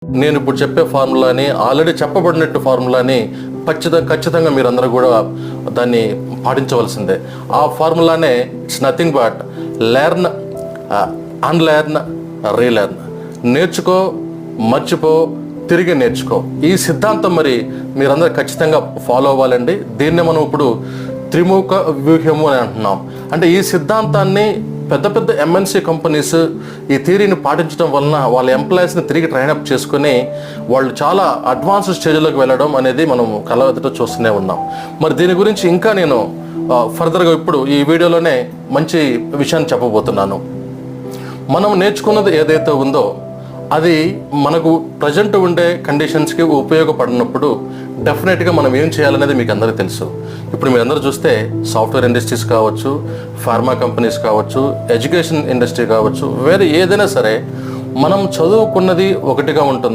నేను ఇప్పుడు చెప్పే ఫార్ములాని, ఆల్రెడీ చెప్పబడినట్టు ఫార్ములాని ఖచ్చితంగా మీరందరూ కూడా దాన్ని పాటించవలసిందే. ఆ ఫార్ములానే it's nothing but learn, unlearn, relearn. నేర్చుకో, మర్చిపో, తిరిగి నేర్చుకో. ఈ సిద్ధాంతం మరి మీరందరూ ఖచ్చితంగా ఫాలో అవ్వాలండి. దీన్నే మనం ఇప్పుడు త్రిముఖ వ్యూహము అని అంటున్నాం. అంటే ఈ సిద్ధాంతాన్ని పెద్ద పెద్ద ఎంఎన్సీ కంపెనీస్ ఈ థియరీని పాటించడం వలన వాళ్ళ ఎంప్లాయీస్ని తిరిగి ట్రైనప్ చేసుకుని వాళ్ళు చాలా అడ్వాన్స్డ్ స్టేజ్లోకి వెళ్ళడం అనేది మనం కళ్ళెదుట చూస్తూనే ఉన్నాం. మరి దీని గురించి ఇంకా నేను ఫర్దర్గా ఇప్పుడు ఈ వీడియోలోనే మంచి విషయాన్ని చెప్పబోతున్నాను. మనం నేర్చుకున్నది ఏదైతే ఉందో అది మనకు ప్రజెంట్ ఉండే కండిషన్స్కి ఉపయోగపడినప్పుడు డెఫినెట్గా మనం ఏం చేయాలనేది మీకు అందరికీ తెలుసు. ఇప్పుడు మీరందరూ చూస్తే సాఫ్ట్వేర్ ఇండస్ట్రీస్ కావచ్చు, ఫార్మా కంపెనీస్ కావచ్చు, ఎడ్యుకేషన్ ఇండస్ట్రీ కావచ్చు, వేరే ఏదైనా సరే మనం చదువుకున్నది ఒకటిగా ఉంటుంది.